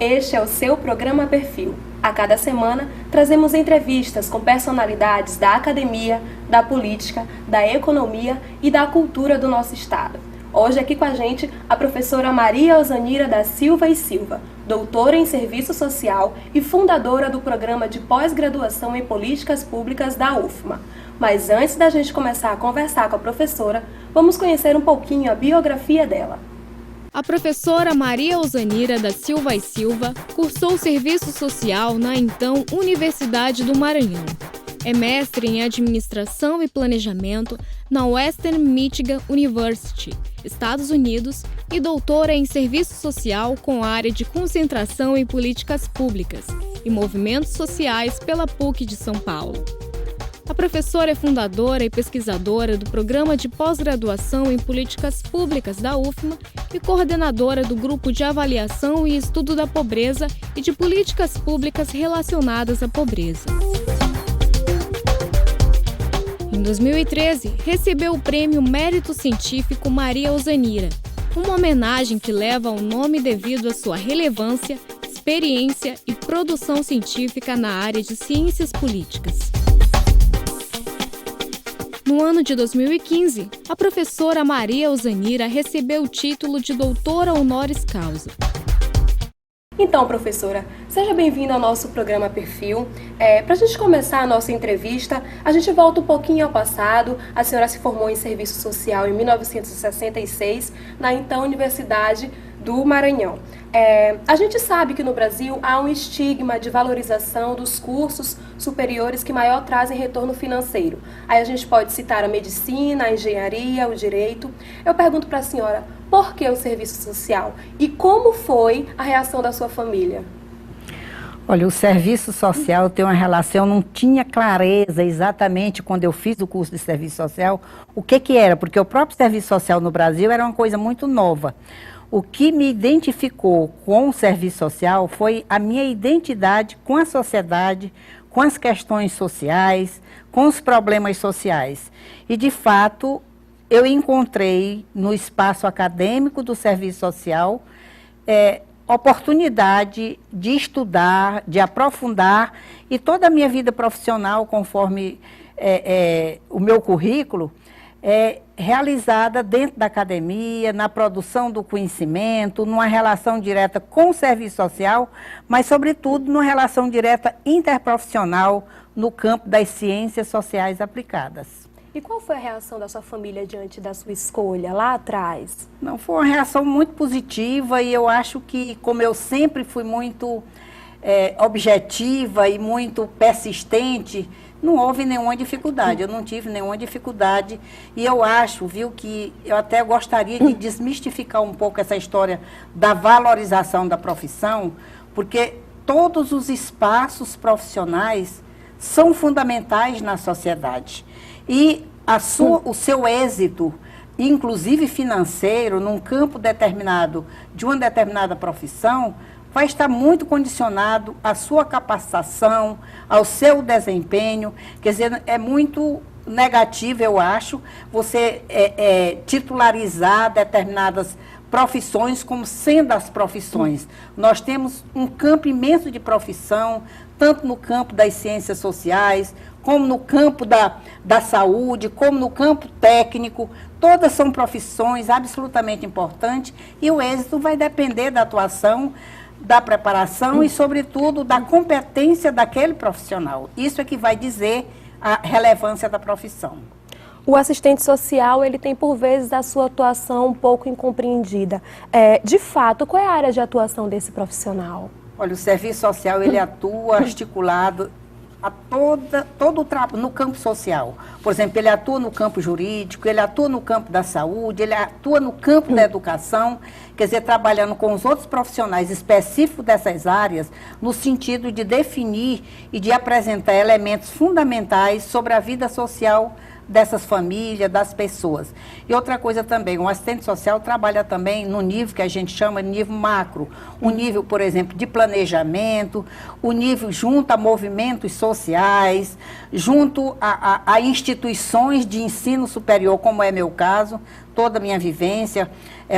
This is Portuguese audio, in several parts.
Este é o seu programa Perfil. A cada semana, trazemos entrevistas com personalidades da academia, da política, da economia e da cultura do nosso estado. Hoje aqui com a gente a professora Maria Osanira da Silva e Silva, doutora em Serviço Social e fundadora do programa de pós-graduação em Políticas Públicas da UFMA. Mas antes da gente começar a conversar com a professora, vamos conhecer um pouquinho a biografia dela. A professora Maria Osanira da Silva e Silva cursou Serviço Social na então Universidade do Maranhão. É mestre em Administração e Planejamento na Western Michigan University, Estados Unidos, e doutora em Serviço Social com área de concentração em Políticas Públicas e Movimentos Sociais pela PUC de São Paulo. A professora é fundadora e pesquisadora do Programa de Pós-Graduação em Políticas Públicas da UFMA e coordenadora do Grupo de Avaliação e Estudo da Pobreza e de Políticas Públicas relacionadas à pobreza. Em 2013, recebeu o Prêmio Mérito Científico Maria Osanira, uma homenagem que leva ao nome devido à sua relevância, experiência e produção científica na área de ciências políticas. No ano de 2015, a professora Maria Osanira recebeu o título de doutora honoris causa. Então, professora, seja bem-vinda ao nosso programa Perfil. Para a gente começar a nossa entrevista, a gente volta um pouquinho ao passado. A senhora se formou em Serviço Social em 1966, na então Universidade do Maranhão. A gente sabe que no Brasil há um estigma de valorização dos cursos superiores que maior trazem retorno financeiro. Aí a gente pode citar a medicina, a engenharia, o direito. Eu pergunto para a senhora, por que o serviço social? E como foi a reação da sua família? Olha, o serviço social tem uma relação, eu não tinha clareza exatamente quando eu fiz o curso de serviço social, o que era, porque o próprio serviço social no Brasil era uma coisa muito nova. O que me identificou com o serviço social foi a minha identidade com a sociedade, com as questões sociais, com os problemas sociais. E, de fato, eu encontrei no espaço acadêmico do serviço social oportunidade de estudar, de aprofundar, e toda a minha vida profissional, conforme o meu currículo, realizada dentro da academia, na produção do conhecimento, numa relação direta com o serviço social, mas, sobretudo, numa relação direta interprofissional no campo das ciências sociais aplicadas. E qual foi a reação da sua família diante da sua escolha lá atrás? Não, foi uma reação muito positiva e eu acho que, como eu sempre fui muito objetiva e muito persistente, não houve nenhuma dificuldade, eu não tive nenhuma dificuldade e eu acho, que eu até gostaria de desmistificar um pouco essa história da valorização da profissão, porque todos os espaços profissionais são fundamentais na sociedade e o seu êxito, inclusive financeiro, num campo determinado de uma determinada profissão, vai estar muito condicionado à sua capacitação, ao seu desempenho. Quer dizer, é muito negativo, eu acho, você titularizar determinadas profissões como sendo as profissões. Nós temos um campo imenso de profissão, tanto no campo das ciências sociais, como no campo da saúde, como no campo técnico. Todas são profissões absolutamente importantes e o êxito vai depender da atuação, da preparação e, sobretudo, da competência daquele profissional. Isso é que vai dizer a relevância da profissão. O assistente social, ele tem, por vezes, a sua atuação um pouco incompreendida. De fato, qual é a área de atuação desse profissional? Olha, o serviço social, ele atua articulado a todo o trabalho no campo social. Por exemplo, ele atua no campo jurídico, ele atua no campo da saúde, ele atua no campo da educação, quer dizer, trabalhando com os outros profissionais específicos dessas áreas, no sentido de definir e de apresentar elementos fundamentais sobre a vida social dessas famílias, das pessoas. E outra coisa também, o assistente social trabalha também no nível que a gente chama de nível macro, o nível, por exemplo, de planejamento, o nível junto a movimentos sociais, junto a instituições de ensino superior, como é meu caso. Toda a minha vivência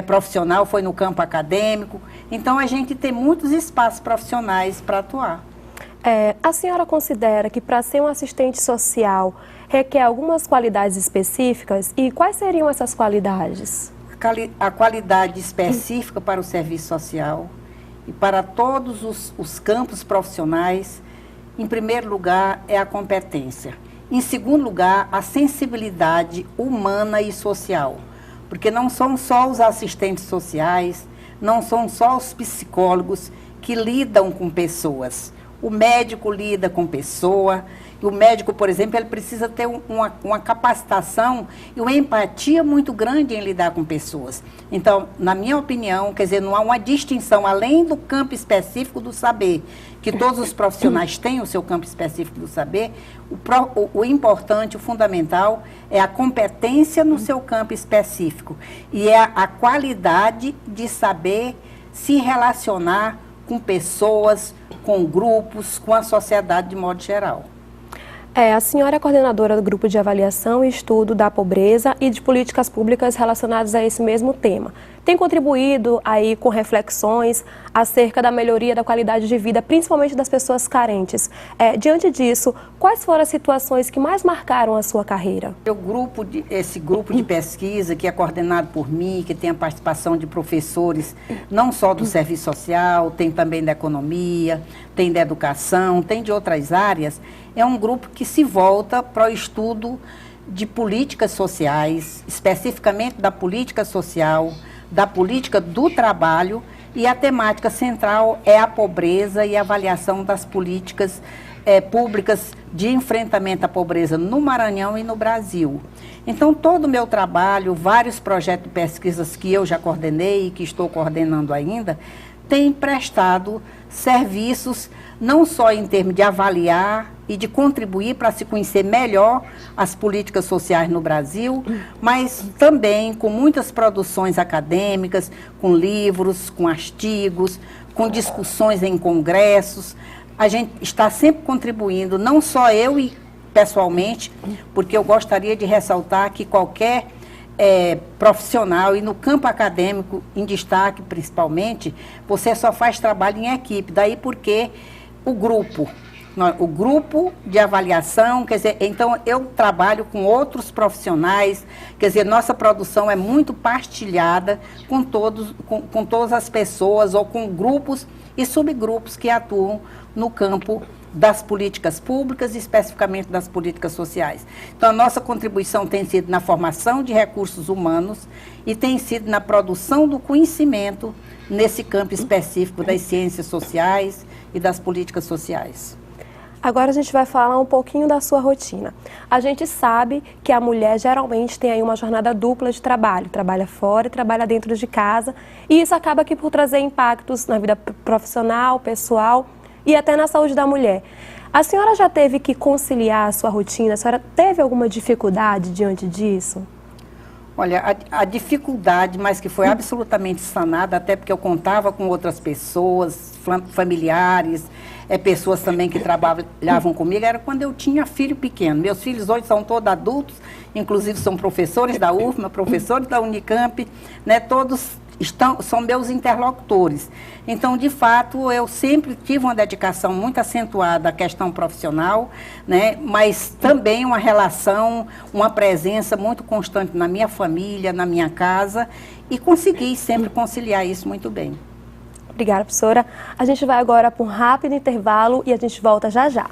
profissional foi no campo acadêmico. Então, a gente tem muitos espaços profissionais para atuar. A senhora considera que para ser um assistente social requer algumas qualidades específicas? E quais seriam essas qualidades? A qualidade específica para o serviço social e para todos os campos profissionais, em primeiro lugar, é a competência. Em segundo lugar, a sensibilidade humana e social. Porque não são só os assistentes sociais, não são só os psicólogos que lidam com pessoas. O médico lida com pessoa, e o médico, por exemplo, ele precisa ter uma capacitação e uma empatia muito grande em lidar com pessoas. Então, na minha opinião, quer dizer, não há uma distinção, além do campo específico do saber, que todos os profissionais têm o seu campo específico do saber, o importante, o fundamental, é a competência no seu campo específico e é a qualidade de saber se relacionar com pessoas, com grupos, com a sociedade de modo geral. A senhora é coordenadora do Grupo de Avaliação e Estudo da Pobreza e de Políticas Públicas relacionadas a esse mesmo tema. Tem contribuído aí com reflexões acerca da melhoria da qualidade de vida, principalmente das pessoas carentes. Diante disso, quais foram as situações que mais marcaram a sua carreira? Esse grupo de pesquisa, que é coordenado por mim, que tem a participação de professores, não só do serviço social, tem também da economia, tem da educação, tem de outras áreas, é um grupo que se volta para o estudo de políticas sociais, especificamente da política social, da política do trabalho, e a temática central é a pobreza e a avaliação das políticas públicas de enfrentamento à pobreza no Maranhão e no Brasil. Então, todo o meu trabalho, vários projetos de pesquisas que eu já coordenei e que estou coordenando ainda, tem prestado serviços não só em termos de avaliar e de contribuir para se conhecer melhor as políticas sociais no Brasil, mas também com muitas produções acadêmicas, com livros, com artigos, com discussões em congressos. A gente está sempre contribuindo, não só eu e pessoalmente, porque eu gostaria de ressaltar que qualquer profissional e no campo acadêmico, em destaque principalmente, você só faz trabalho em equipe. Daí porque o grupo de avaliação, quer dizer, então eu trabalho com outros profissionais, quer dizer, nossa produção é muito partilhada com todas as pessoas ou com grupos e subgrupos que atuam no campo das políticas públicas e especificamente das políticas sociais. Então, a nossa contribuição tem sido na formação de recursos humanos e tem sido na produção do conhecimento nesse campo específico das ciências sociais e das políticas sociais. Agora a gente vai falar um pouquinho da sua rotina. A gente sabe que a mulher geralmente tem aí uma jornada dupla de trabalho, trabalha fora e trabalha dentro de casa, e isso acaba aqui por trazer impactos na vida profissional, pessoal e até na saúde da mulher. A senhora já teve que conciliar a sua rotina? A senhora teve alguma dificuldade diante disso? Olha, a dificuldade, mas que foi absolutamente sanada, até porque eu contava com outras pessoas, familiares, pessoas também que trabalhavam comigo, era quando eu tinha filho pequeno. Meus filhos hoje são todos adultos, inclusive são professores da UFMA, professores da Unicamp, né, todos são meus interlocutores. Então, de fato, eu sempre tive uma dedicação muito acentuada à questão profissional, né, mas também uma relação, uma presença muito constante na minha família, na minha casa, e consegui sempre conciliar isso muito bem. Obrigada, professora. A gente vai agora para um rápido intervalo e a gente volta já já.